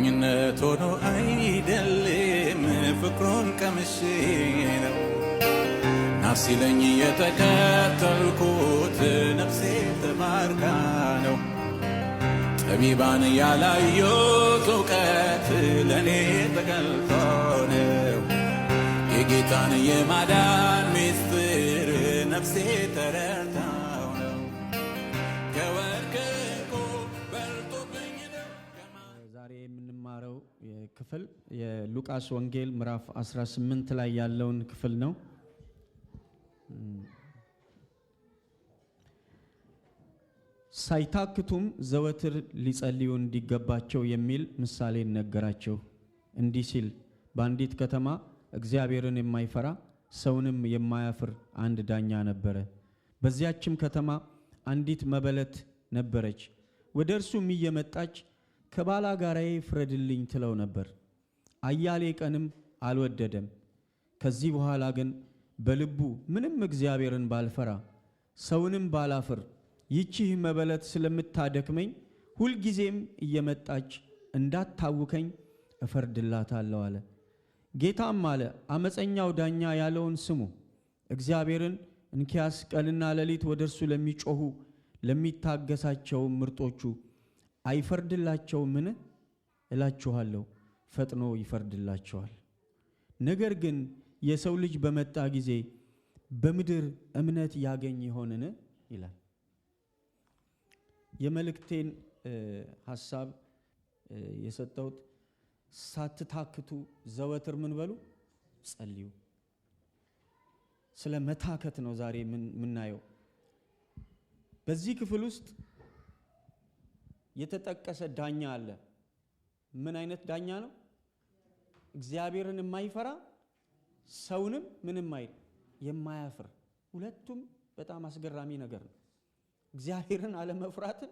ሞኝነት ሆኖ አይደለም ፍቅሩን ቀምሼ ነው ናፍስ ሲለኝ የተከተልኩት ነፍሴ ተማርካ ነው ጠቢባን ያላዩት እውቀት ለእኔ ተገልጦ ነው የጌታን የማዳን ምስጢር ነፍሴ ተረድታው ነው ከወርቅ በልጦብኝ ነው። ዛሬ የምንማረው ክፍል የሉቃስ ወንጌል ምዕራፍ 18 ላይ ያለውን ክፍል ነው። ሳይታክቱም ዘወትር ሊጸልዩ እንዲገባቸው የሚል ምሳሌ ነገራቸው። እንዲህ ሲል በአንዲት ከተማ እግዚአብሔርን የማይፈራ ሰውንም የማያፍር አንድ ዳኛ ነበረ። በዚያችም ከተማ አንዲት መበለት ነበረች። ወደ እርሱም እየመጣች ከባላጋራዬ ፍረድልኝ ትለው ነበር። አያሌ ቀንም አልወደደም። ከዚህ በኋላ ግን በልቡ ምንም እግዚአብሔርን ባልፈራ ሰውንም ባላፍር ይቺህ መበለት ስለምታደክመኝ ሁልጊዜም እየመጣች እንዳታውከኝ እፈርድላታለሁ አለ። ጌታም አለ፣ አመፀኛው ዳኛ ያለውን ስሙ። እግዚአብሔርን እንኪያስ ቀንና ሌሊት ወደ እርሱ ለሚጮኹ ለሚታገሳቸው ምርጦቹ አይፈርድላቸውምን? እላችኋለሁ ፈጥኖ ይፈርድላቸዋል። ነገር ግን የሰው ልጅ በመጣ ጊዜ በምድር እምነት ያገኝ ይሆንን? ይላል። የመልእክቴን ሐሳብ የሰጠሁት ሳትታክቱ ዘወትር ምን በሉ ጸልዩ። ስለ መታከት ነው ዛሬ ምናየው። በዚህ ክፍል ውስጥ የተጠቀሰ ዳኛ አለ። ምን አይነት ዳኛ ነው? እግዚአብሔርን የማይፈራ ሰውንም ምንም አይል የማያፍር። ሁለቱም በጣም አስገራሚ ነገር ነው። እግዚአብሔርን አለመፍራትን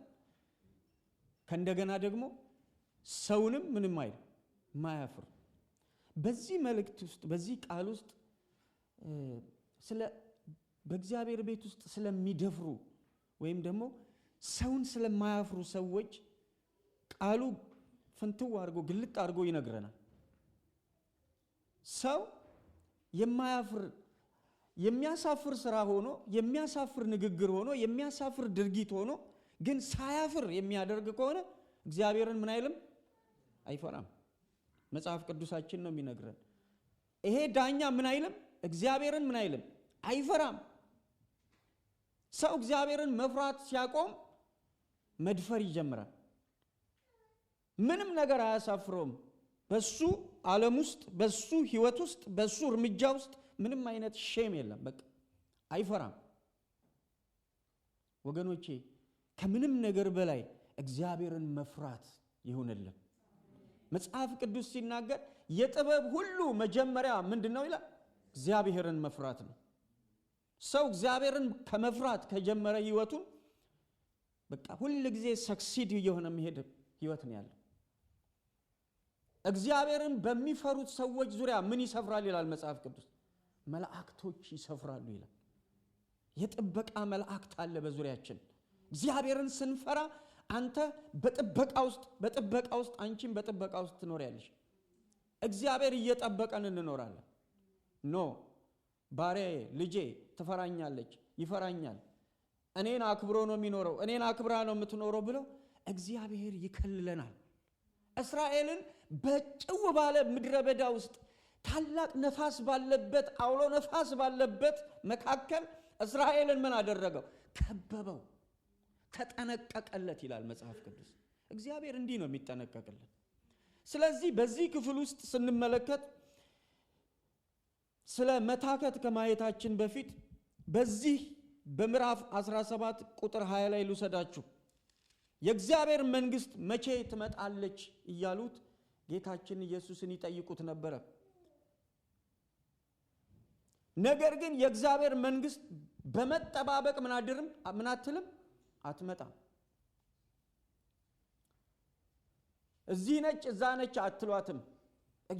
ከእንደገና ደግሞ ሰውንም ምንም አይል ማያፍር። በዚህ መልእክት ውስጥ በዚህ ቃል ውስጥ በእግዚአብሔር ቤት ውስጥ ስለሚደፍሩ ወይም ደግሞ ሰውን ስለማያፍሩ ሰዎች ቃሉ ፍንትው አድርጎ ግልጥ አድርጎ ይነግረናል። ሰው የማያፍር የሚያሳፍር ስራ ሆኖ የሚያሳፍር ንግግር ሆኖ የሚያሳፍር ድርጊት ሆኖ ግን ሳያፍር የሚያደርግ ከሆነ እግዚአብሔርን ምን አይልም? አይፈራም። መጽሐፍ ቅዱሳችን ነው የሚነግረን። ይሄ ዳኛ ምን አይልም? እግዚአብሔርን ምን አይልም? አይፈራም። ሰው እግዚአብሔርን መፍራት ሲያቆም መድፈር ይጀምራል። ምንም ነገር አያሳፍረውም። በሱ ዓለም ውስጥ በሱ ህይወት ውስጥ በሱ እርምጃ ውስጥ ምንም አይነት ሼም የለም። በቃ አይፈራም። ወገኖቼ ከምንም ነገር በላይ እግዚአብሔርን መፍራት ይሁንልን። መጽሐፍ ቅዱስ ሲናገር የጥበብ ሁሉ መጀመሪያ ምንድነው ይላል? እግዚአብሔርን መፍራት ነው። ሰው እግዚአብሔርን ከመፍራት ከጀመረ ህይወቱን በቃ ሁሉ ጊዜ ሰክሲድ እየሆነ መሄድ ህይወት ነው ያለው። እግዚአብሔርን በሚፈሩት ሰዎች ዙሪያ ምን ይሰፍራል ይላል መጽሐፍ ቅዱስ? መላእክቶች ይሰፍራሉ ይላል። የጥበቃ መላእክት አለ በዙሪያችን። እግዚአብሔርን ስንፈራ አንተ በጥበቃ ውስጥ አንቺም በጥበቃ ውስጥ ትኖሪያለሽ። እግዚአብሔር እየጠበቀን እንኖራለን። ባሪያዬ ልጄ ትፈራኛለች፣ ይፈራኛል፣ እኔን አክብሮ ነው የሚኖረው፣ እኔን አክብራ ነው የምትኖረው ብለው እግዚአብሔር ይከልለናል። እስራኤልን በጭው ባለ ምድረ በዳ ውስጥ ታላቅ ነፋስ ባለበት አውሎ ነፋስ ባለበት መካከል እስራኤልን ምን አደረገው? ከበበው፣ ተጠነቀቀለት ይላል መጽሐፍ ቅዱስ። እግዚአብሔር እንዲህ ነው የሚጠነቀቅልን። ስለዚህ በዚህ ክፍል ውስጥ ስንመለከት ስለ መታከት ከማየታችን በፊት በዚህ በምዕራፍ 17 ቁጥር 20 ላይ ልውሰዳችሁ። የእግዚአብሔር መንግስት መቼ ትመጣለች እያሉት ጌታችን ኢየሱስን ይጠይቁት ነበረ። ነገር ግን የእግዚአብሔር መንግስት በመጠባበቅ ምን አትልም? አትመጣም። እዚህ ነች እዛ ነች አትሏትም።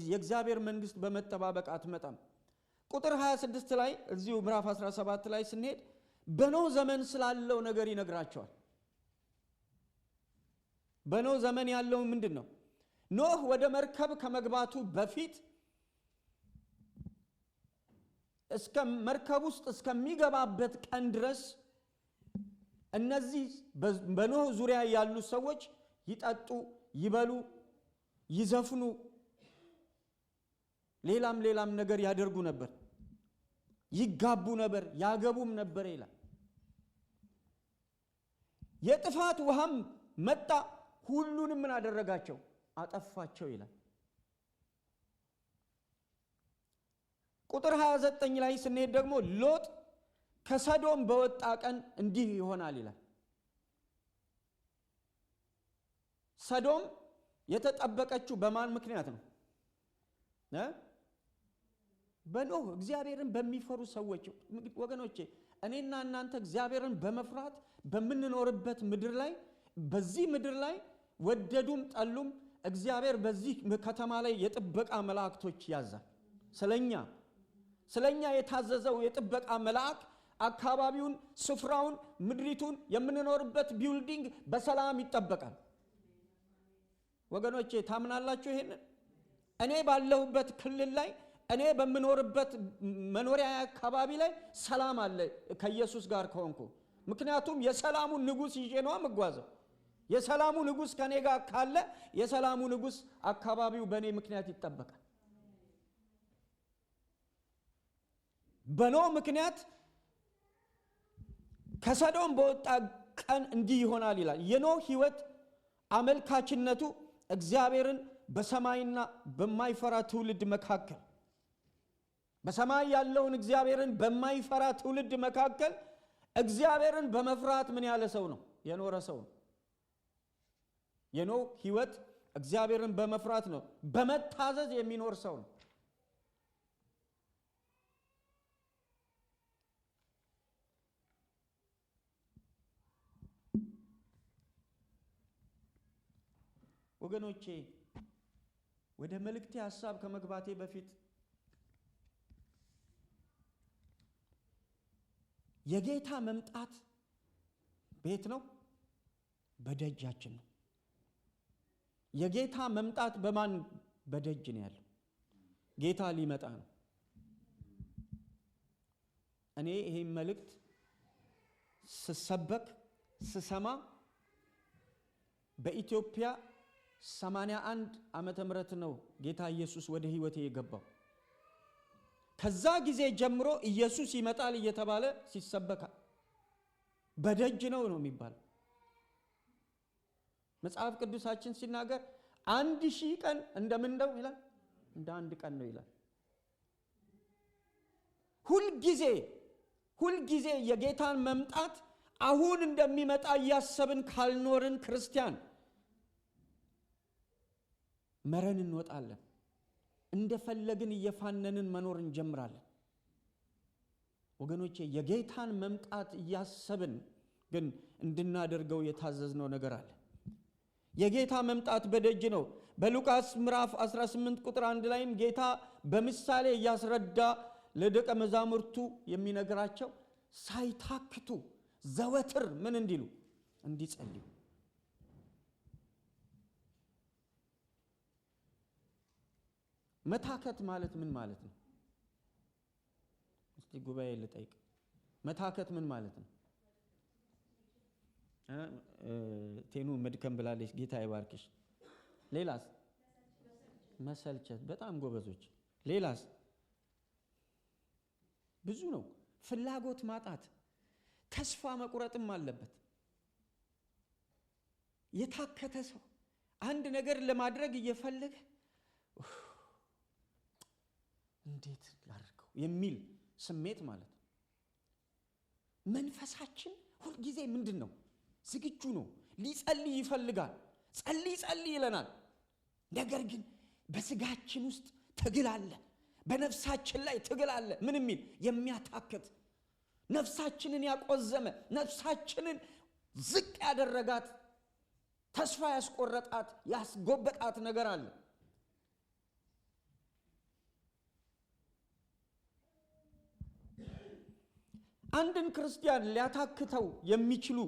የእግዚአብሔር መንግስት በመጠባበቅ አትመጣም። ቁጥር 26 ላይ እዚሁ ምዕራፍ 17 ላይ ስንሄድ በኖህ ዘመን ስላለው ነገር ይነግራቸዋል። በኖህ ዘመን ያለው ምንድነው? ኖህ ወደ መርከብ ከመግባቱ በፊት እስከ መርከብ ውስጥ እስከሚገባበት ቀን ድረስ እነዚህ በኖህ ዙሪያ ያሉ ሰዎች ይጠጡ፣ ይበሉ፣ ይዘፍኑ፣ ሌላም ነገር ያደርጉ ነበር፣ ይጋቡ ነበር፣ ያገቡም ነበር ይላል። የጥፋት ውሃም መጣ፣ ሁሉንም ምን አደረጋቸው? አጠፋቸው ይላል። ቁጥር 29 ላይ ስንሄድ ደግሞ ሎጥ ከሰዶም በወጣ ቀን እንዲህ ይሆናል ይላል። ሰዶም የተጠበቀችው በማን ምክንያት ነው? በኖህ እግዚአብሔርን በሚፈሩ ሰዎች። ወገኖቼ እኔና እናንተ እግዚአብሔርን በመፍራት በምንኖርበት ምድር ላይ በዚህ ምድር ላይ ወደዱም ጠሉም እግዚአብሔር በዚህ ከተማ ላይ የጥበቃ መላእክቶች ያዛል። ስለኛ የታዘዘው የጥበቃ መልአክ አካባቢውን፣ ስፍራውን፣ ምድሪቱን የምንኖርበት ቢልዲንግ በሰላም ይጠበቃል። ወገኖቼ ታምናላችሁ ይሄንን? እኔ ባለሁበት ክልል ላይ እኔ በምኖርበት መኖሪያ አካባቢ ላይ ሰላም አለ ከኢየሱስ ጋር ከሆንኩ። ምክንያቱም የሰላሙ ንጉስ ይዤ ነው የምጓዘው። የሰላሙ ንጉስ ከኔ ጋር ካለ የሰላሙ ንጉስ አካባቢው በኔ ምክንያት ይጠበቃል። በኖህ ምክንያት ከሰዶም በወጣ ቀን እንዲህ ይሆናል ይላል። የኖህ ህይወት አመልካችነቱ እግዚአብሔርን በሰማይና በማይፈራ ትውልድ መካከል በሰማይ ያለውን እግዚአብሔርን በማይፈራ ትውልድ መካከል እግዚአብሔርን በመፍራት ምን ያለ ሰው ነው? የኖረ ሰው ነው። የኖህ ህይወት እግዚአብሔርን በመፍራት ነው፣ በመታዘዝ የሚኖር ሰው ነው። ወገኖቼ ወደ መልእክቴ ሐሳብ ከመግባቴ በፊት የጌታ መምጣት ቤት ነው፣ በደጃችን ነው። የጌታ መምጣት በማን በደጅ ነው ያለው? ጌታ ሊመጣ ነው። እኔ ይሄን መልእክት ስሰበክ ስሰማ በኢትዮጵያ 81 ዓመተ ምህረት ነው ጌታ ኢየሱስ ወደ ህይወቴ የገባው። ከዛ ጊዜ ጀምሮ ኢየሱስ ይመጣል እየተባለ ሲሰበካ በደጅ ነው የሚባል። መጽሐፍ ቅዱሳችን ሲናገር 1000 ቀን እንደምን ነው ይላል? እንደ አንድ ቀን ነው ይላል። ሁልጊዜ የጌታን መምጣት አሁን እንደሚመጣ እያሰብን ካልኖርን ክርስቲያን መረን እንወጣለን። እንደፈለግን እየፋነንን መኖር እንጀምራለን። ወገኖቼ የጌታን መምጣት እያሰብን ግን እንድናደርገው የታዘዝነው ነገር አለ። የጌታ መምጣት በደጅ ነው። በሉቃስ ምዕራፍ 18 ቁጥር 1 ላይም ጌታ በምሳሌ እያስረዳ ለደቀ መዛሙርቱ የሚነግራቸው ሳይታክቱ ዘወትር ምን እንዲሉ እንዲጸልዩ። መታከት ማለት ምን ማለት ነው? እስቲ ጉባኤ ልጠይቅ። መታከት ምን ማለት ነው? ቴኑ መድከም ብላለች፣ ጌታ ይባርክሽ። ሌላስ? መሰልቸት። በጣም ጎበዞች። ሌላስ? ብዙ ነው። ፍላጎት ማጣት፣ ተስፋ መቁረጥም አለበት። የታከተ ሰው አንድ ነገር ለማድረግ እየፈለገ እንዴት ላድርገው የሚል ስሜት ማለት ነው። መንፈሳችን ሁልጊዜ ምንድን ነው? ዝግጁ ነው። ሊጸልይ ይፈልጋል። ጸልይ ይለናል። ነገር ግን በስጋችን ውስጥ ትግል አለ። በነፍሳችን ላይ ትግል አለ። ምን የሚል የሚያታክት፣ ነፍሳችንን ያቆዘመ፣ ነፍሳችንን ዝቅ ያደረጋት፣ ተስፋ ያስቆረጣት፣ ያስጎበጣት ነገር አለ። አንድን ክርስቲያን ሊያታክተው የሚችሉ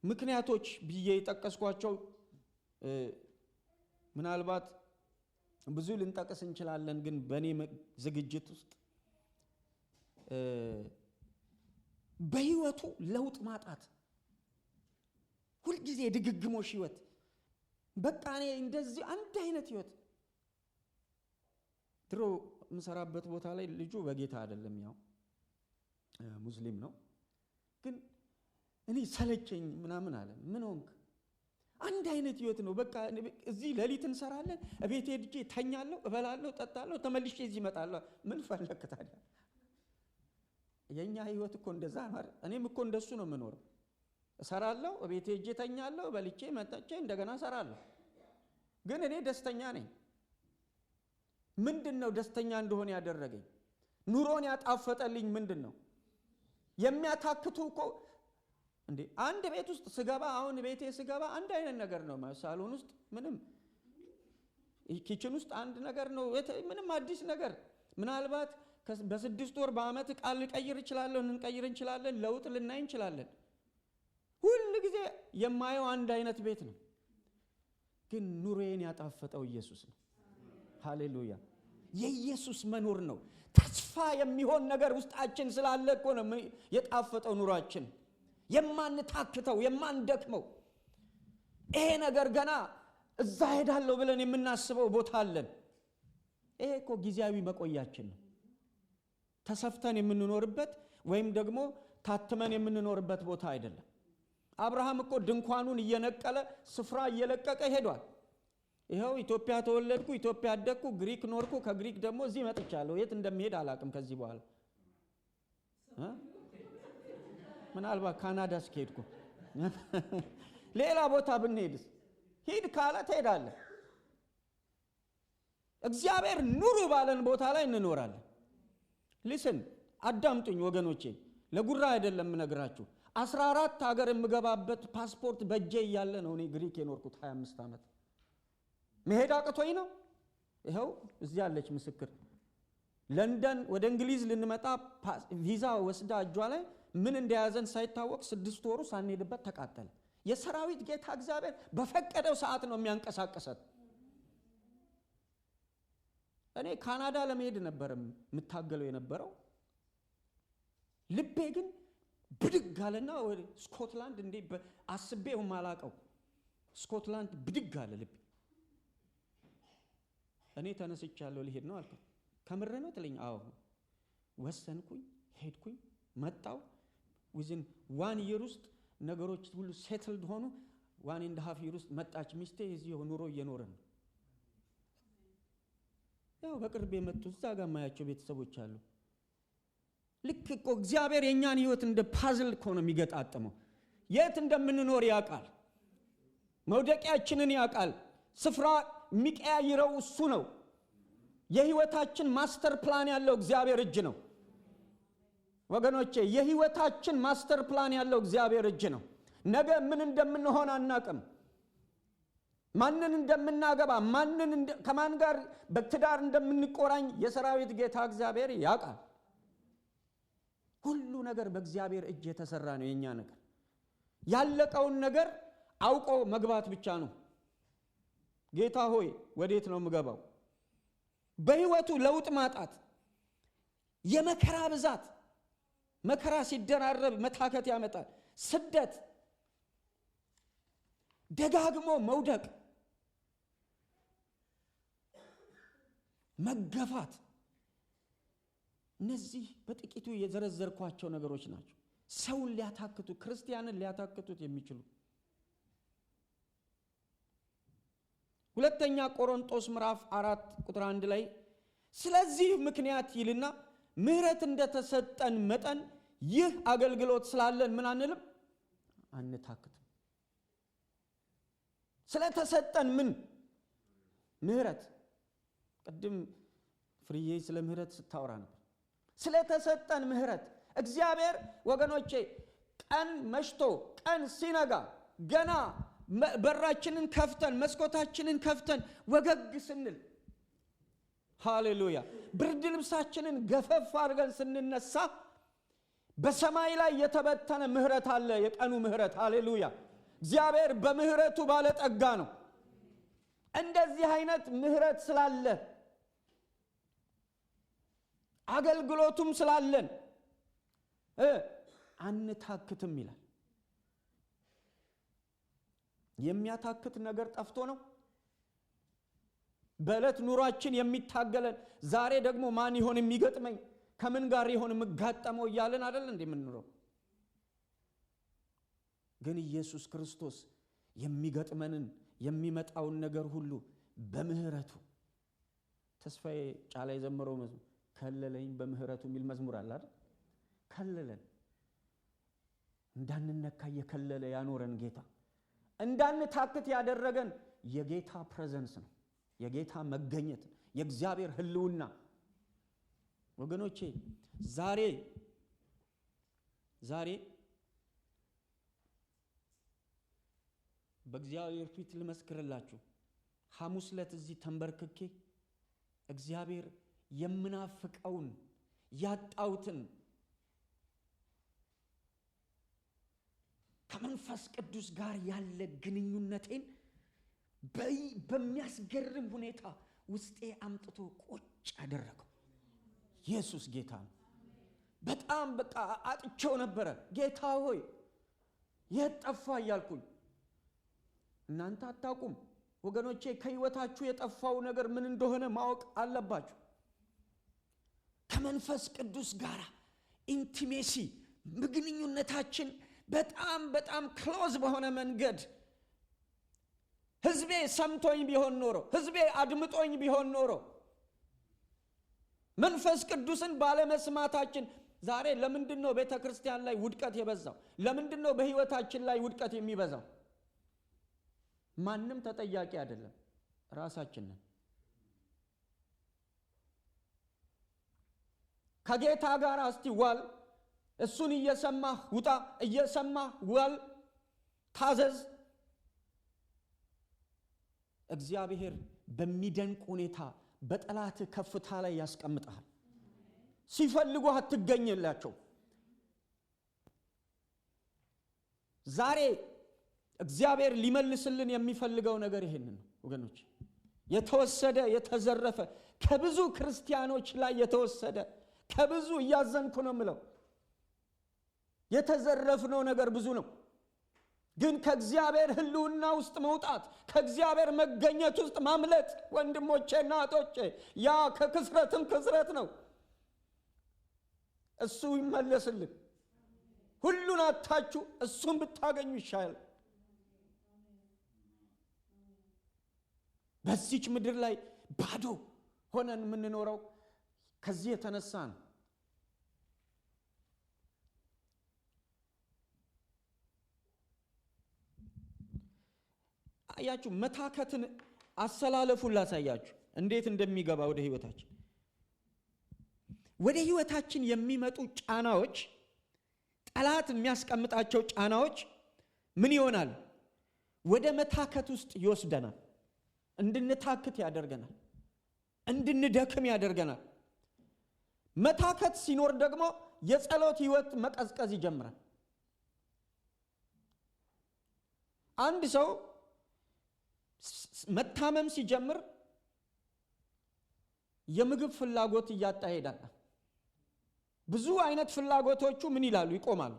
ምክንያቶች ብዬ የጠቀስኳቸው ምናልባት ብዙ ልንጠቅስ እንችላለን፣ ግን በእኔ ዝግጅት ውስጥ በህይወቱ ለውጥ ማጣት፣ ሁልጊዜ ድግግሞሽ ህይወት፣ በቃ እኔ እንደዚህ አንድ አይነት ህይወት። ድሮ የምሰራበት ቦታ ላይ ልጁ በጌታ አይደለም፣ ያው ሙስሊም ነው፣ ግን እኔ ሰለቸኝ ምናምን አለ። ምን ሆንክ? አንድ አይነት ህይወት ነው በቃ። እዚህ ሌሊት እንሰራለን፣ እቤቴ ሄጄ ተኛለሁ፣ እበላለሁ፣ ጠጣለሁ፣ ተመልሼ እዚህ እመጣለሁ። ምን ፈለክ ታዲያ? የኛ ህይወት እኮ እንደዛ ነው አይደል? እኔም እኮ እንደሱ ነው የምኖረው። እሰራለሁ፣ እቤቴ ሄጄ ተኛለሁ፣ በልቼ መጣቼ እንደገና እሰራለሁ። ግን እኔ ደስተኛ ነኝ። ምንድነው ደስተኛ እንደሆነ ያደረገኝ? ኑሮን ያጣፈጠልኝ ምንድነው? የሚያታክቱ እኮ እንዴ አንድ ቤት ውስጥ ስገባ፣ አሁን ቤቴ ስገባ አንድ አይነት ነገር ነው። ሳሎን ውስጥ ምንም፣ ኪችን ውስጥ አንድ ነገር ነው፣ ምንም አዲስ ነገር። ምናልባት በ6 ወር በአመት ቃል ልቀይር እችላለሁ፣ እንቀይር እንችላለን፣ ለውጥ ልናይ እንችላለን። ሁሉ ጊዜ የማየው አንድ አይነት ቤት ነው። ግን ኑሮዬን ያጣፈጠው ኢየሱስ ነው። ሃሌሉያ! የኢየሱስ መኖር ነው። ተስፋ የሚሆን ነገር ውስጣችን ስላለ እኮ ነው የጣፈጠው ኑሯችን። የማንታክተው የማንደክመው ይሄ ነገር ገና እዛ ሄዳለሁ ብለን የምናስበው ቦታ አለን። ይሄ እኮ ጊዜያዊ መቆያችን ነው። ተሰፍተን የምንኖርበት ወይም ደግሞ ታትመን የምንኖርበት ቦታ አይደለም። አብርሃም እኮ ድንኳኑን እየነቀለ ስፍራ እየለቀቀ ሄዷል። ይሄው ኢትዮጵያ ተወለድኩ፣ ኢትዮጵያ አደግኩ፣ ግሪክ ኖርኩ፣ ከግሪክ ደግሞ እዚህ መጥቻለሁ። የት እንደምሄድ አላቅም ከዚህ በኋላ። ምናልባት ካናዳ እስከሄድኩ ሌላ ቦታ ብንሄድስ? ሂድ ካለ ትሄዳለህ። እግዚአብሔር ኑሩ ባለን ቦታ ላይ እንኖራለን። ሊስን አዳምጡኝ ወገኖቼ፣ ለጉራ አይደለም የምነግራችሁ። 14 ሀገር የምገባበት ፓስፖርት በእጄ እያለ ነው እኔ ግሪክ የኖርኩት 25 ዓመት። መሄድ አቅቶኝ ነው። ይኸው እዚህ ያለች ምስክር። ለንደን ወደ እንግሊዝ ልንመጣ ቪዛ ወስዳ እጇ ላይ ምን እንደያዘን ሳይታወቅ 6 ወሩ ሳንሄድበት ተቃጠለ። የሰራዊት ጌታ እግዚአብሔር በፈቀደው ሰዓት ነው የሚያንቀሳቀሰን። እኔ ካናዳ ለመሄድ ነበር የምታገለው የነበረው። ልቤ ግን ብድግ አለና ወደ ስኮትላንድ እንዴ አስቤው ማላቀው ስኮትላንድ ብድግ አለ ልቤ። እኔ ተነስቻለሁ ልሄድ ነው አልኩ። ከምር ነው ትለኝ? አዎ። ወሰንኩኝ፣ ሄድኩኝ፣ መጣው። within 1 year ውስጥ ነገሮች ሁሉ ሴትልድ ሆኑ። 1.5 year ውስጥ መጣች ሚስቴ። እዚህ ኑሮ እየኖረ ነው። ያው በቅርብ የመጡ እዛ ጋር ማያቸው ቤተሰቦች አሉ። ልክ እኮ እግዚአብሔር የኛን ህይወት እንደ ፓዝል እኮ ነው የሚገጣጥመው። የት እንደምንኖር ያውቃል። መውደቂያችንን ያውቃል። ስፍራ የሚቀያይረው እሱ ነው። የህይወታችን ማስተር ፕላን ያለው እግዚአብሔር እጅ ነው ወገኖቼ። የህይወታችን ማስተር ፕላን ያለው እግዚአብሔር እጅ ነው። ነገ ምን እንደምንሆን አናውቅም። ማንን እንደምናገባ፣ ከማን ጋር በትዳር እንደምንቆራኝ የሰራዊት ጌታ እግዚአብሔር ያውቃል። ሁሉ ነገር በእግዚአብሔር እጅ የተሰራ ነው። የኛ ነገር ያለቀውን ነገር አውቆ መግባት ብቻ ነው። ጌታ ሆይ ወዴት ነው የምገባው? በህይወቱ ለውጥ ማጣት፣ የመከራ ብዛት፣ መከራ ሲደራረብ መታከት ያመጣል። ስደት፣ ደጋግሞ መውደቅ፣ መገፋት፣ እነዚህ በጥቂቱ የዘረዘርኳቸው ነገሮች ናቸው ሰውን ሊያታክቱ፣ ክርስቲያንን ሊያታክቱት የሚችሉ። ሁለተኛ ቆሮንቶስ ምዕራፍ 4 ቁጥር 1 ላይ ስለዚህ ምክንያት ይልና ምህረት እንደተሰጠን መጠን ይህ አገልግሎት ስላለን ምን አንልም? አንታክትም። ስለተሰጠን ምን ምህረት፣ ቅድም ፍርዬ ስለ ምህረት ስታወራ ነበር። ስለተሰጠን ምህረት እግዚአብሔር ወገኖቼ ቀን መሽቶ ቀን ሲነጋ ገና በራችንን ከፍተን መስኮታችንን ከፍተን ወገግ ስንል፣ ሃሌሉያ፣ ብርድ ልብሳችንን ገፈፍ አድርገን ስንነሳ በሰማይ ላይ የተበተነ ምህረት አለ። የቀኑ ምህረት፣ ሃሌሉያ። እግዚአብሔር በምህረቱ ባለጠጋ ነው። እንደዚህ አይነት ምህረት ስላለ አገልግሎቱም ስላለን አንታክትም ይላል። የሚያታክት ነገር ጠፍቶ ነው? በእለት ኑሯችን የሚታገለን ዛሬ ደግሞ ማን ይሆን የሚገጥመኝ ከምን ጋር ይሆን የምጋጠመው እያለን አይደል እንደምንኖረው? ግን ኢየሱስ ክርስቶስ የሚገጥመንን የሚመጣውን ነገር ሁሉ በምህረቱ ተስፋዬ ጫላ የዘመረው መዝሙር ከለለኝ በምህረቱ የሚል መዝሙር አለ አይደል? ከለለን እንዳንነካ የከለለ ያኖረን ጌታ እንዳንታክት ያደረገን የጌታ ፕሬዘንስ ነው፣ የጌታ መገኘት፣ የእግዚአብሔር ህልውና። ወገኖቼ ዛሬ በእግዚአብሔር ፊት ልመስክርላችሁ ሐሙስ ዕለት እዚህ ተንበርክኬ እግዚአብሔር የምናፍቀውን ያጣውትን ከመንፈስ ቅዱስ ጋር ያለ ግንኙነቴን በሚያስገርም ሁኔታ ውስጤ አምጥቶ ቁጭ አደረገው። ኢየሱስ ጌታ ነው። በጣም በቃ አጥቼው ነበረ። ጌታ ሆይ የት ጠፋ እያልኩኝ። እናንተ አታውቁም ወገኖቼ፣ ከህይወታችሁ የጠፋው ነገር ምን እንደሆነ ማወቅ አለባችሁ። ከመንፈስ ቅዱስ ጋር ኢንቲሜሲ ግንኙነታችን በጣም ክሎዝ በሆነ መንገድ ህዝቤ ሰምቶኝ ቢሆን ኖሮ፣ ህዝቤ አድምጦኝ ቢሆን ኖሮ፣ መንፈስ ቅዱስን ባለመስማታችን ዛሬ ለምንድነው ቤተክርስቲያን ላይ ውድቀት የበዛው? ለምንድነው በህይወታችን ላይ ውድቀት የሚበዛው? ማንም ተጠያቂ አይደለም፣ ራሳችን ነን። ከጌታ ጋር እስቲ ዋል፣ እሱን እየሰማህ ውጣ፣ እየሰማህ ዋል፣ ታዘዝ። እግዚአብሔር በሚደንቅ ሁኔታ በጠላት ከፍታ ላይ ያስቀምጣል። ሲፈልጉ አትገኝላቸው። ዛሬ እግዚአብሔር ሊመልስልን የሚፈልገው ነገር ይሄንን ነው ወገኖች። የተወሰደ የተዘረፈ ከብዙ ክርስቲያኖች ላይ የተወሰደ ከብዙ እያዘንኩ ነው የምለው የተዘረፍነው ነገር ብዙ ነው። ግን ከእግዚአብሔር ህልውና ውስጥ መውጣት፣ ከእግዚአብሔር መገኘት ውስጥ ማምለጥ ወንድሞቼና እህቶቼ ያ ከክስረትም ክስረት ነው። እሱ ይመለስልን። ሁሉን አታችሁ እሱን ብታገኙ ይሻላል። በዚች ምድር ላይ ባዶ ሆነን የምንኖረው ከዚህ የተነሳ ነው። አያችሁ፣ መታከትን አሰላለፉን ላሳያችሁ እንዴት እንደሚገባ ወደ ህይወታችን የሚመጡ ጫናዎች፣ ጠላት የሚያስቀምጣቸው ጫናዎች ምን ይሆናል? ወደ መታከት ውስጥ ይወስደናል። እንድንታክት ያደርገናል፣ እንድንደክም ያደርገናል። መታከት ሲኖር ደግሞ የጸሎት ህይወት መቀዝቀዝ ይጀምራል። አንድ ሰው መታመም ሲጀምር የምግብ ፍላጎት እያጣ ይሄዳል። ብዙ አይነት ፍላጎቶቹ ምን ይላሉ? ይቆማሉ።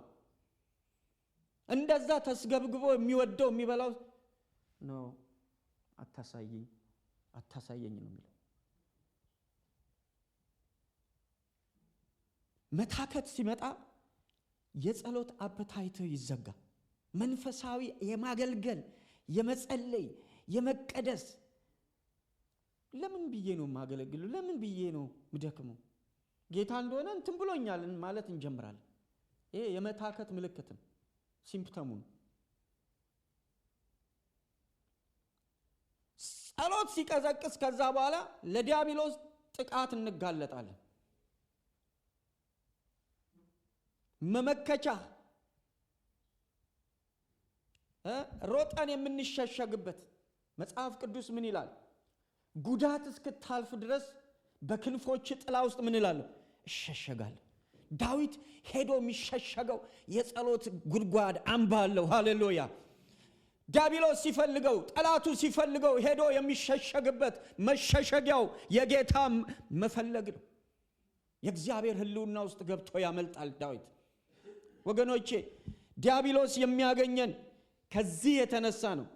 እንደዛ ተስገብግቦ የሚወደው የሚበላው ነው። አታሳየኝ ነው የሚለው። መታከት ሲመጣ የጸሎት አፕታይት ይዘጋ። መንፈሳዊ የማገልገል የመጸለይ የመቀደስ ለምን ብዬ ነው ማገለግሉ? ለምን ብዬ ነው ምደክመው? ጌታ እንደሆነ እንትን ብሎኛል ማለት እንጀምራለን። ይሄ የመታከት ምልክትም ሲምፕተሙ ነው። ጸሎት ሲቀዘቅስ ከዛ በኋላ ለዲያብሎስ ጥቃት እንጋለጣለን። መመከቻ ሮጠን የምንሸሸግበት መጽሐፍ ቅዱስ ምን ይላል? ጉዳት እስክታልፍ ድረስ በክንፎች ጥላ ውስጥ ምን ይላል? እሸሸጋለሁ። ዳዊት ሄዶ የሚሸሸገው የጸሎት ጉድጓድ አምባ አለው። ሃሌሉያ! ዲያብሎስ ሲፈልገው ጠላቱ ሲፈልገው ሄዶ የሚሸሸግበት መሸሸጊያው የጌታ መፈለግ ነው። የእግዚአብሔር ሕልውና ውስጥ ገብቶ ያመልጣል ዳዊት። ወገኖቼ ዲያብሎስ የሚያገኘን ከዚህ የተነሳ ነው።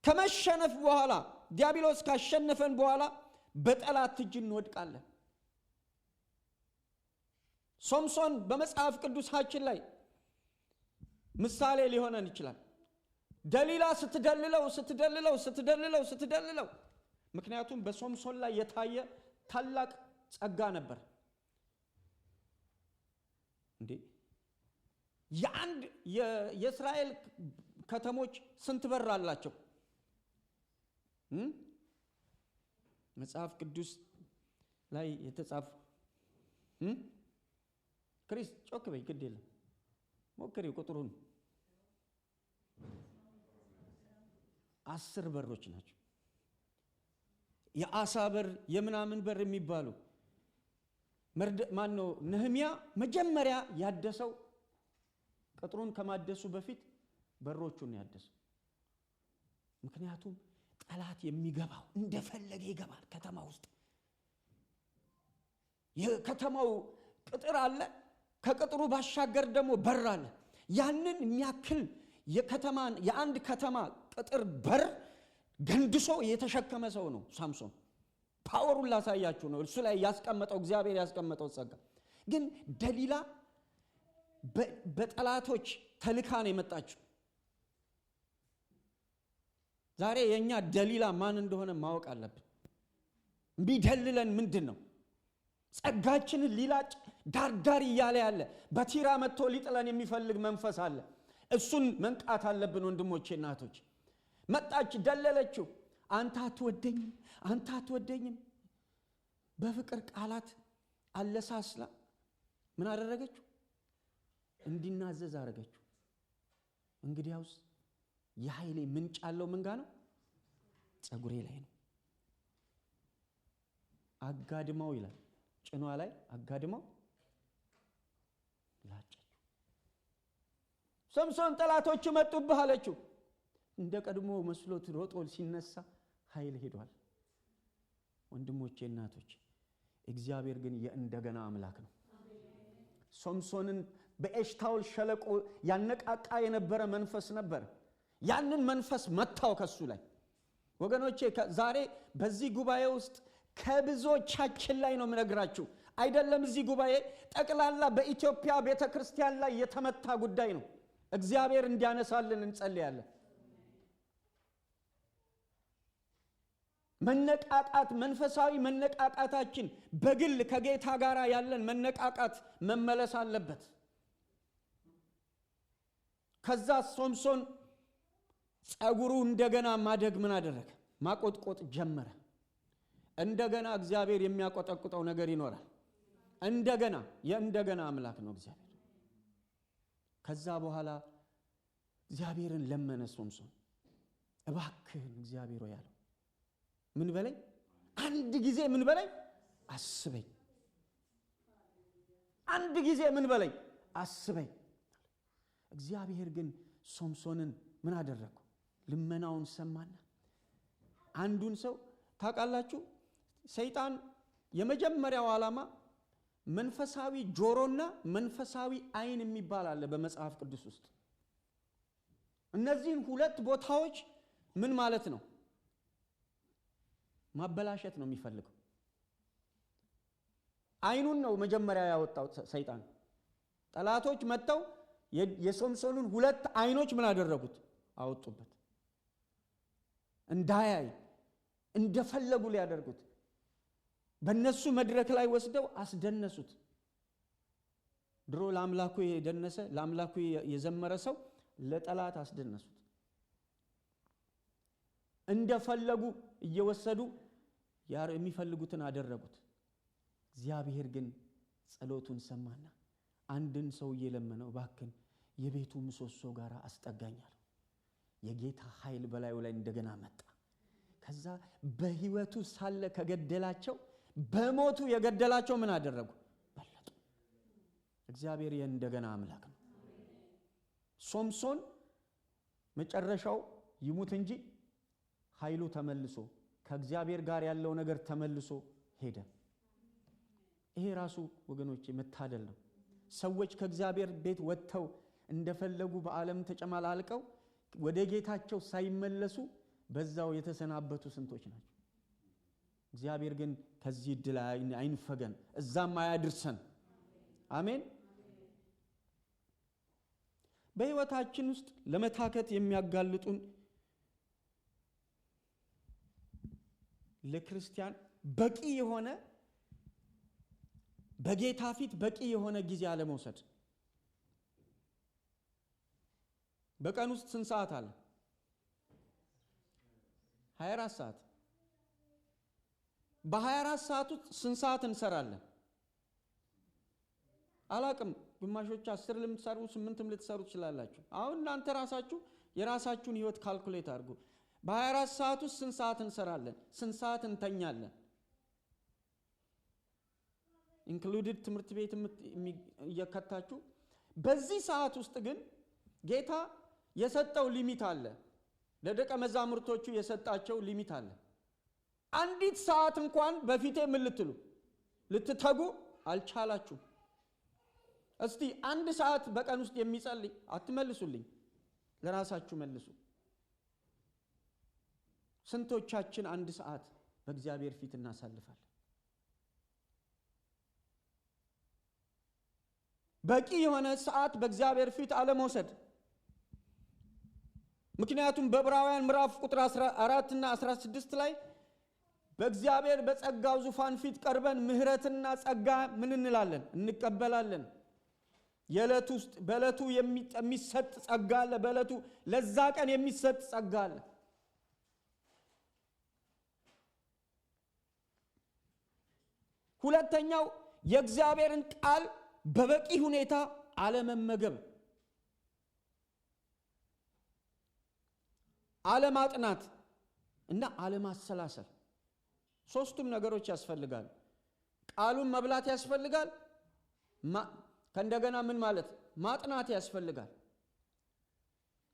ከመሸነፍ በኋላ ዲያብሎስ ካሸነፈን በኋላ በጠላት እጅ እንወድቃለን። ሶምሶን በመጽሐፍ ቅዱሳችን ላይ ምሳሌ ሊሆነን ይችላል። ደሊላ ስትደልለው ምክንያቱም በሶምሶን ላይ የታየ ታላቅ ጸጋ ነበር። እንዴ የአንድ የእስራኤል ከተሞች ስንት በር አላቸው? መጽሐፍ ቅዱስ ላይ የተጻፈ ክሪስ ጮክ በይ ግድ የለም ሞክሪው ቁጥሩን 10 በሮች ናቸው። የአሳ በር የምናምን በር የሚባሉ ማን ነው? ነህምያ መጀመሪያ ያደሰው ቅጥሩን ከማደሱ በፊት በሮቹን ያደሰው። ምክንያቱም ጠላት የሚገባው እንደፈለገ ይገባል ከተማ ውስጥ። የከተማው ቅጥር አለ፣ ከቅጥሩ ባሻገር ደግሞ በር አለ። ያንን የሚያክል የአንድ ከተማ ቅጥር በር ገንድሶ የተሸከመ ሰው ነው ሳምሶን። ፓወሩን ላሳያችሁ ነው። እሱ ላይ ያስቀመጠው እግዚአብሔር ያስቀመጠው ጸጋ። ግን ደሊላ በጠላቶች ተልካ ነው የመጣችው። ዛሬ የኛ ደሊላ ማን እንደሆነ ማወቅ አለብን። ቢደልለን ምንድነው? ጸጋችንን ሊላጭ ዳርዳር እያለ ያለ በቲራ መጥቶ ሊጥለን የሚፈልግ መንፈስ አለ። እሱን መንቃት አለብን ወንድሞቼ እናቶች። መጣች፣ ደለለችው። አንተ አትወደኝም በፍቅር ቃላት አለሳስላ ምን አደረገችው? እንዲናዘዝ አደረገችው። እንግዲያውስ የኃይሌ ምንጭ ያለው ምን ጋር ነው? ጸጉሬ ላይ ነው። አጋድማው ይላል ጭኗ ላይ አጋድማው ላጨችው። ሶምሶን ጠላቶች መጡብህ አለችው። እንደ ቀድሞ መስሎት ሮጦ ሲነሳ ኃይል ሄዷል። ወንድሞቼ እናቶች፣ እግዚአብሔር ግን የእንደገና አምላክ ነው። ሶምሶንን በኤሽታውል ሸለቆ ያነቃቃ የነበረ መንፈስ ነበር። ያንን መንፈስ መታው ከሱ ላይ። ወገኖቼ ዛሬ በዚህ ጉባኤ ውስጥ ከብዙዎቻችን ላይ ነው የምነግራችሁ። አይደለም እዚህ ጉባኤ ጠቅላላ በኢትዮጵያ ቤተክርስቲያን ላይ የተመታ ጉዳይ ነው። እግዚአብሔር እንዲያነሳልን እንጸልያለን። መነቃቃት፣ መንፈሳዊ መነቃቃታችን በግል ከጌታ ጋር ያለን መነቃቃት መመለስ አለበት። ከዛ ሶምሶን ጸጉሩ እንደገና ማደግ ምን አደረገ? ማቆጥቆጥ ጀመረ። እንደገና እግዚአብሔር የሚያቆጠቁጠው ነገር ይኖራል። እንደገና የእንደገና አምላክ ነው እግዚአብሔር። ከዛ በኋላ እግዚአብሔርን ለመነ ሶምሶን። እባክህን እግዚአብሔር ያለው ምን በለኝ? አንድ ጊዜ ምን በለኝ? አስበኝ። አንድ ጊዜ ምን በለኝ? አስበኝ። እግዚአብሔር ግን ሶምሶንን ምን አደረገው? ልመናውን ሰማና አንዱን ሰው ታውቃላችሁ፣ ሰይጣን የመጀመሪያው ዓላማ መንፈሳዊ ጆሮና መንፈሳዊ አይን የሚባል አለ በመጽሐፍ ቅዱስ ውስጥ። እነዚህን ሁለት ቦታዎች ምን ማለት ነው? ማበላሸት ነው የሚፈልገው። አይኑን ነው መጀመሪያ ያወጣው ሰይጣን። ጠላቶች መጥተው የሶምሶንን ሁለት አይኖች ምን አደረጉት? አወጡበት። እንዳያይ እንደፈለጉ ሊያደርጉት በእነሱ መድረክ ላይ ወስደው አስደነሱት። ድሮ ለአምላኩ የደነሰ ለአምላኩ የዘመረ ሰው ለጠላት አስደነሱት። እንደፈለጉ እየወሰዱ የሚፈልጉትን አደረጉት። እግዚአብሔር ግን ጸሎቱን ሰማና አንድን ሰው እየለመነው እባክን የቤቱ ምሰሶ ጋር አስጠጋኛል። የጌታ ኃይል በላዩ ላይ እንደገና መጣ። ከዛ በህይወቱ ሳለ ከገደላቸው በሞቱ የገደላቸው ምን አደረጉ? በለጡ። እግዚአብሔር የእንደገና አምላክ ነው። ሶምሶን መጨረሻው ይሙት እንጂ ኃይሉ ተመልሶ ከእግዚአብሔር ጋር ያለው ነገር ተመልሶ ሄደ። ይሄ ራሱ ወገኖቼ መታደል ነው። ሰዎች ከእግዚአብሔር ቤት ወጥተው እንደፈለጉ በዓለም ተጨማላልቀው ወደ ጌታቸው ሳይመለሱ በዛው የተሰናበቱ ስንቶች ናቸው። እግዚአብሔር ግን ከዚህ ድል አይንፈገን፣ እዛም አያድርሰን። አሜን። በሕይወታችን ውስጥ ለመታከት የሚያጋልጡን ለክርስቲያን በቂ የሆነ በጌታ ፊት በቂ የሆነ ጊዜ አለመውሰድ። በቀን ውስጥ ስንት ሰዓት አለ? 24 ሰዓት። በ24 ሰዓት ውስጥ ስንት ሰዓት እንሰራለን? አላቅም። ግማሾች 10 ልትሰሩ 8 ልትሰሩ ትችላላችሁ። አሁን እናንተ ራሳችሁ የራሳችሁን ህይወት ካልኩሌት አድርጉ። በ24 ሰዓት ውስጥ ስንት ሰዓት እንሰራለን? ስንት ሰዓት እንተኛለን? ኢንክሉዲድ ትምህርት ቤት እየከታችሁ። በዚህ ሰዓት ውስጥ ግን ጌታ የሰጠው ሊሚት አለ። ለደቀ መዛሙርቶቹ የሰጣቸው ሊሚት አለ። አንዲት ሰዓት እንኳን በፊቴ ምን ልትሉ ልትተጉ አልቻላችሁ። እስቲ አንድ ሰዓት በቀን ውስጥ የሚጸልይ አትመልሱልኝ፣ ለራሳችሁ መልሱ። ስንቶቻችን አንድ ሰዓት በእግዚአብሔር ፊት እናሳልፋለን? በቂ የሆነ ሰዓት በእግዚአብሔር ፊት አለመውሰድ። ምክንያቱም በዕብራውያን ምዕራፍ ቁጥር 14 እና 16 ላይ በእግዚአብሔር በጸጋው ዙፋን ፊት ቀርበን ምህረትና ጸጋ ምን እንላለን? እንቀበላለን። የዕለቱ ውስጥ በዕለቱ የሚሰጥ ጸጋ አለ። በዕለቱ ለዛ ቀን የሚሰጥ ጸጋ አለ። ሁለተኛው የእግዚአብሔርን ቃል በበቂ ሁኔታ አለመመገብ፣ አለማጥናት እና አለማሰላሰል። ሶስቱም ነገሮች ያስፈልጋል። ቃሉን መብላት ያስፈልጋል። ከእንደገና ምን ማለት ማጥናት ያስፈልጋል።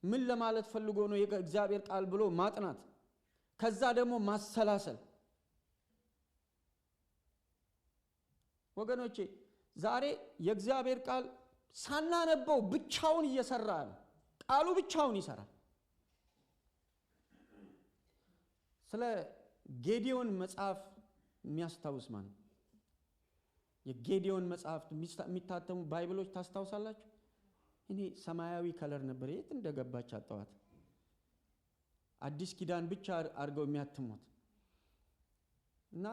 ምን ለማለት ፈልጎ ነው የእግዚአብሔር ቃል ብሎ ማጥናት፣ ከዛ ደግሞ ማሰላሰል። ወገኖቼ ዛሬ የእግዚአብሔር ቃል ሳናነበው ብቻውን እየሰራ ነው። ቃሉ ብቻውን ይሰራል። ስለ ጌዲዮን መጽሐፍ የሚያስታውስ ማን? የጌዲዮን መጽሐፍ የሚታተሙ ባይብሎች ታስታውሳላችሁ? እኔ ሰማያዊ ከለር ነበር፣ የት እንደገባች አጣዋት። አዲስ ኪዳን ብቻ አድርገው የሚያትሙት እና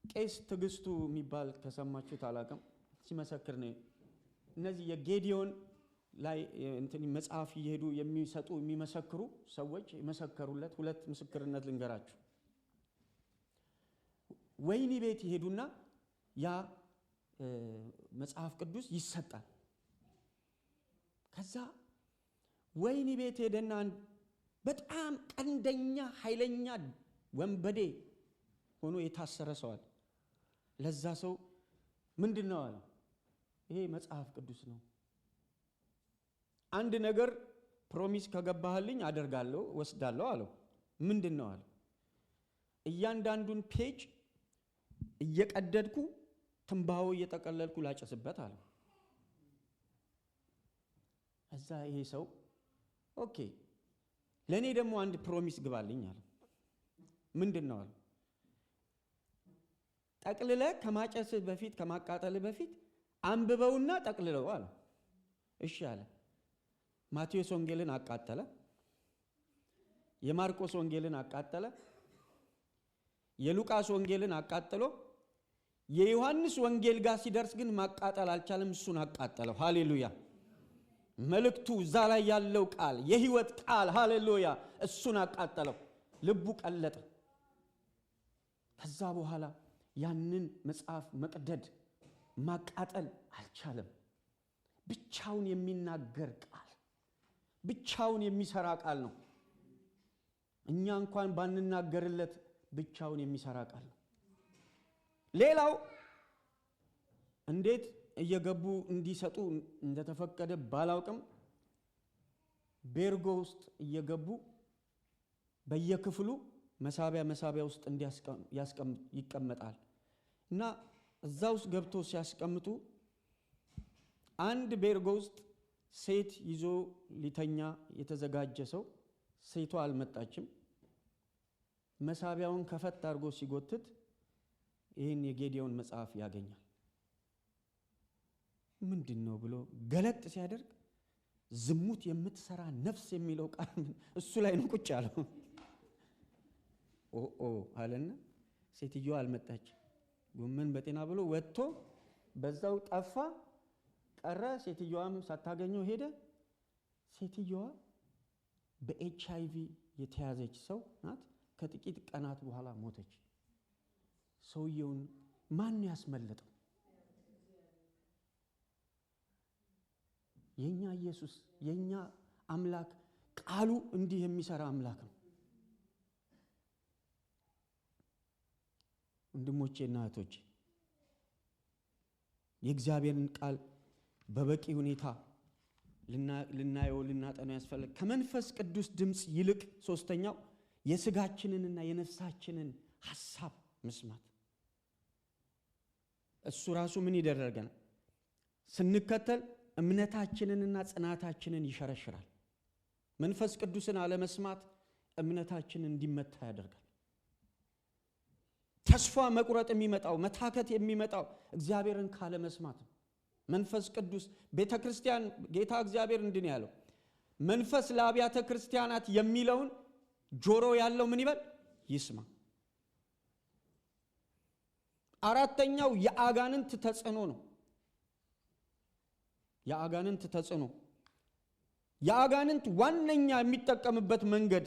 ቄስ ትግስቱ የሚባል ከሰማችሁት አላውቅም፣ ሲመሰክር ነው። እነዚህ የጌዲዮን ላይ መጽሐፍ እየሄዱ የሚሰጡ የሚመሰክሩ ሰዎች የመሰከሩለት ሁለት ምስክርነት ልንገራችሁ። ወይኒ ቤት ይሄዱና ያ መጽሐፍ ቅዱስ ይሰጣል። ከዛ ወይኒ ቤት ሄደና በጣም ቀንደኛ ኃይለኛ ወንበዴ ሆኖ የታሰረ ሰዋል። ለዛ ሰው ምንድነው አለ? ይሄ መጽሐፍ ቅዱስ ነው። አንድ ነገር ፕሮሚስ ከገባህልኝ አደርጋለሁ ወስዳለሁ አለው። ምንድነው አለ? እያንዳንዱን ፔጅ እየቀደድኩ ትንባሆ እየጠቀለልኩ ላጨስበት አለ። እዛ ይሄ ሰው ኦኬ ለኔ ደግሞ አንድ ፕሮሚስ ግባልኝ አለ። ምንድነው አለ? ጠቅልለ ከማጨስ በፊት ከማቃጠል በፊት አንብበውና ጠቅልለው አለ። እሺ አለ። ማቴዎስ ወንጌልን አቃጠለ፣ የማርቆስ ወንጌልን አቃጠለ፣ የሉቃስ ወንጌልን አቃጠሎ የዮሐንስ ወንጌል ጋር ሲደርስ ግን ማቃጠል አልቻለም። እሱን አቃጠለው። ሃሌሉያ! መልእክቱ እዛ ላይ ያለው ቃል የህይወት ቃል ሃሌሉያ! እሱን አቃጠለው። ልቡ ቀለጠ። ከዛ በኋላ ያንን መጽሐፍ መቅደድ ማቃጠል አልቻለም። ብቻውን የሚናገር ቃል፣ ብቻውን የሚሰራ ቃል ነው። እኛ እንኳን ባንናገርለት ብቻውን የሚሰራ ቃል ነው። ሌላው እንዴት እየገቡ እንዲሰጡ እንደተፈቀደ ባላውቅም ቤርጎ ውስጥ እየገቡ በየክፍሉ መሳቢያ ውስጥ ይቀመጣል እና እዛ ውስጥ ገብቶ ሲያስቀምጡ አንድ ቤርጎ ውስጥ ሴት ይዞ ሊተኛ የተዘጋጀ ሰው ሴቷ አልመጣችም። መሳቢያውን ከፈት አድርጎ ሲጎትት ይህን የጌዲዮን መጽሐፍ ያገኛል። ምንድነው ብሎ ገለጥ ሲያደርግ ዝሙት የምትሰራ ነፍስ የሚለው ቃል እሱ ላይ ነው ቁጭ ያለው። አለና ሴትዮዋ አልመጣች ጎመን በጤና ብሎ ወጥቶ በዛው ጠፋ ቀረ። ሴትዮዋም ሳታገኘው ሄደ። ሴትዮዋ በኤችአይቪ የተያዘች ሰው ናት። ከጥቂት ቀናት በኋላ ሞተች። ሰውየውን ማን ያስመለጠው? የኛ ኢየሱስ የኛ አምላክ ቃሉ እንዲህ የሚሰራ አምላክ ነው። ወንድሞቼና እህቶቼ የእግዚአብሔርን ቃል በበቂ ሁኔታ ልናየው ልናጠናው ያስፈልጋል። ከመንፈስ ቅዱስ ድምጽ ይልቅ ሶስተኛው የስጋችንንና የነፍሳችንን ሐሳብ መስማት። እሱ ራሱ ምን ይደረጋል? ስንከተል እምነታችንንና ጽናታችንን ይሸረሽራል። መንፈስ ቅዱስን አለመስማት እምነታችንን እንዲመታ ያደርጋል። ተስፋ መቁረጥ የሚመጣው መታከት የሚመጣው እግዚአብሔርን ካለ መስማት ነው። መንፈስ ቅዱስ ቤተክርስቲያን ጌታ እግዚአብሔር እንድን ያለው መንፈስ ለአብያተ ክርስቲያናት የሚለውን ጆሮ ያለው ምን ይበል? ይስማ። አራተኛው የአጋንንት ተጽዕኖ ነው። የአጋንንት ተጽዕኖ የአጋንንት ዋነኛ የሚጠቀምበት መንገድ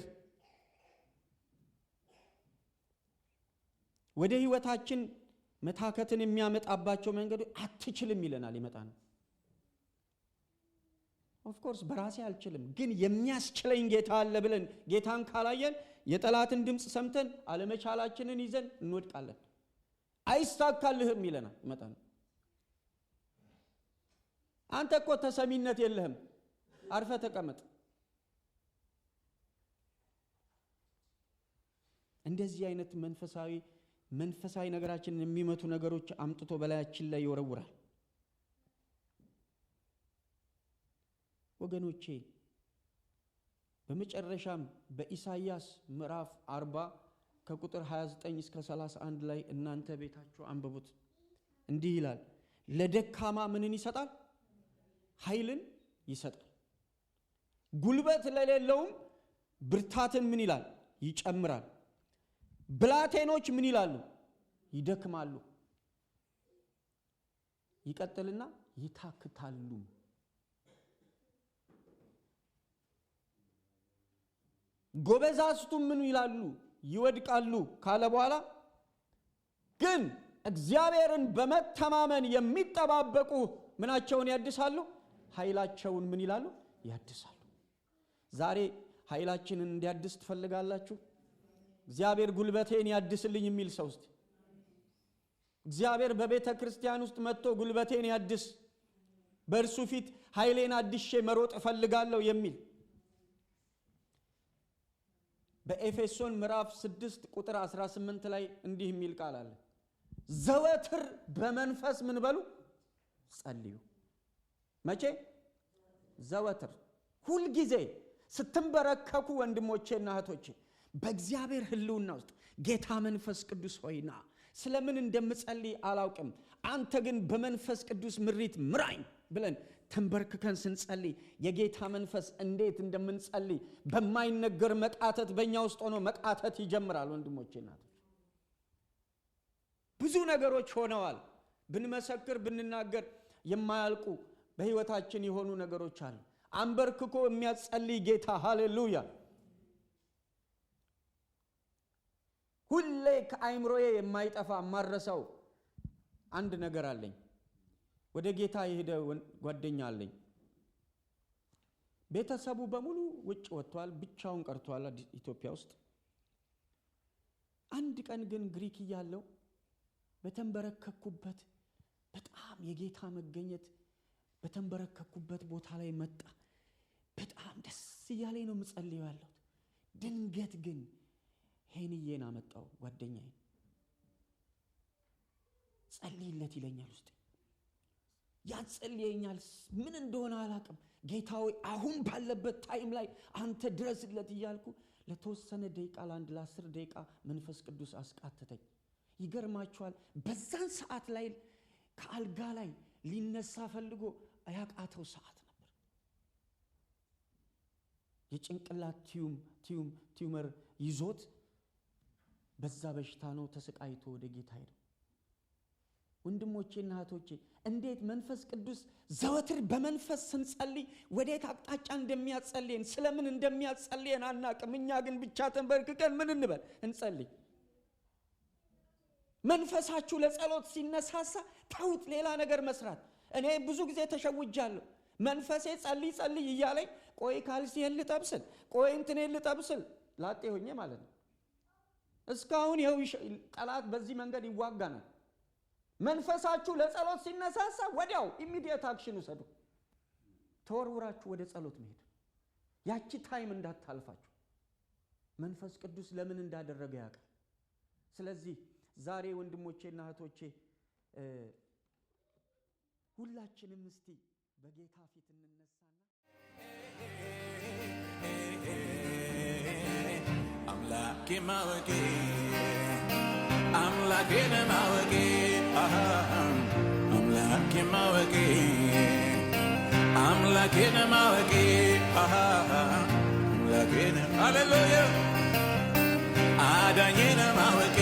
ወደ ህይወታችን መታከትን የሚያመጣባቸው መንገዶች አትችልም ይለናል። ይመጣና ኦፍ ኮርስ በራሴ አልችልም ግን የሚያስችለኝ ጌታ አለ ብለን ጌታን ካላየን የጠላትን ድምጽ ሰምተን አለመቻላችንን ይዘን እንወድቃለን። አይሳካልህም ይለናል። ይመጣና አንተ እኮ ተሰሚነት የለህም አርፈ ተቀመጥ። እንደዚህ አይነት መንፈሳዊ ነገራችንን የሚመቱ ነገሮች አምጥቶ በላያችን ላይ ይወረውራል። ወገኖቼ በመጨረሻም በኢሳይያስ ምዕራፍ 40 ከቁጥር 29 እስከ 31 ላይ እናንተ ቤታችሁ አንብቡት። እንዲህ ይላል፣ ለደካማ ምንን ይሰጣል? ኃይልን ይሰጣል። ጉልበት ለሌለውም ብርታትን ምን ይላል? ይጨምራል። ብላቴኖች ምን ይላሉ? ይደክማሉ። ይቀጥልና ይታክታሉ። ጎበዛዝቱም ምን ይላሉ? ይወድቃሉ ካለ በኋላ ግን እግዚአብሔርን በመተማመን የሚጠባበቁ ምናቸውን ያድሳሉ? ኃይላቸውን ምን ይላሉ? ያድሳሉ። ዛሬ ኃይላችንን እንዲያድስ ትፈልጋላችሁ? እግዚአብሔር ጉልበቴን ያድስልኝ የሚል ሰው እስቲ እግዚአብሔር በቤተ ክርስቲያን ውስጥ መጥቶ ጉልበቴን ያድስ፣ በእርሱ ፊት ኃይሌን አድሼ መሮጥ እፈልጋለሁ የሚል በኤፌሶን ምዕራፍ 6 ቁጥር 18 ላይ እንዲህ የሚል ቃል አለ። ዘወትር በመንፈስ ምን በሉ? ጸልዩ። መቼ? ዘወትር፣ ሁል ጊዜ ስትንበረከኩ ወንድሞቼና እህቶቼ በእግዚአብሔር ሕልውና ውስጥ ጌታ መንፈስ ቅዱስ ሆይና ስለምን እንደምጸልይ አላውቅም፣ አንተ ግን በመንፈስ ቅዱስ ምሪት ምራኝ ብለን ተንበርክከን ስንጸልይ የጌታ መንፈስ እንዴት እንደምንጸልይ በማይነገር መቃተት በእኛ ውስጥ ሆኖ መቃተት ይጀምራል። ወንድሞቼና ብዙ ነገሮች ሆነዋል። ብንመሰክር ብንናገር የማያልቁ በህይወታችን የሆኑ ነገሮች አሉ። አንበርክኮ የሚያጸልይ ጌታ ሃሌሉያ። ሁሌ ከአይምሮዬ የማይጠፋ ማረሳው አንድ ነገር አለኝ። ወደ ጌታ የሄደ ጓደኛ አለኝ። ቤተሰቡ በሙሉ ውጭ ወጥቷል፣ ብቻውን ቀርቷል ኢትዮጵያ ውስጥ። አንድ ቀን ግን ግሪክ እያለው በተንበረከኩበት በጣም የጌታ መገኘት በተንበረከኩበት ቦታ ላይ መጣ። በጣም ደስ እያለኝ ነው የምጸልየው ያለሁት። ድንገት ግን ሄንዬን አመጣው ጓደኛዬ። ጸልይለት ይለኛል ውስጥ ያጸልየኛል። ምን እንደሆነ አላቅም። ጌታ ሆይ አሁን ባለበት ታይም ላይ አንተ ድረስለት እያልኩ ለተወሰነ ደቂቃ ለ10 ደቂቃ መንፈስ ቅዱስ አስቃተተኝ። ይገርማችኋል በዛን ሰዓት ላይ ከአልጋ ላይ ሊነሳ ፈልጎ ያቃተው ሰዓት ነበር። የጭንቅላት ቲዩመር ይዞት በዛ በሽታ ነው ተሰቃይቶ ወደ ጌታ ሄደ። ወንድሞቼና እህቶቼ እንዴት መንፈስ ቅዱስ ዘወትር በመንፈስ ስንጸልይ ወዴት አቅጣጫ እንደሚያጸልየን ስለምን እንደሚያጸልየን አናቅም። እኛ ግን ብቻ ተንበርክከን ምን እንበል እንጸልይ። መንፈሳችሁ ለጸሎት ሲነሳሳ ታውት ሌላ ነገር መስራት። እኔ ብዙ ጊዜ ተሸውጃለሁ። መንፈሴ ጸልይ እያለኝ ቆይ ካልሲን ልጠብስል፣ ቆይ እንትኔን ልጠብስል ላጤ ሆኜ ማለት ነው። እስካሁን ይኸው ጠላት በዚህ መንገድ ይዋጋናል። መንፈሳችሁ ለጸሎት ሲነሳሳ ወዲያው ኢሚዲየት አክሽን ውሰዱ። ተወርውራችሁ ወደ ጸሎት መሄድ። ያቺ ታይም እንዳታልፋችሁ። መንፈስ ቅዱስ ለምን እንዳደረገ ያውቃል። ስለዚህ ዛሬ ወንድሞቼና እህቶቼ ሁላችንም እስቲ በጌታ ፊት እንነሳና አምላኬ ማወቄ አምላኬን ማወቄ አምላኬ ማወቄ አምላኬን ማወቄ አምላኬን ሃሌሉያ አዳኜን ማወቄ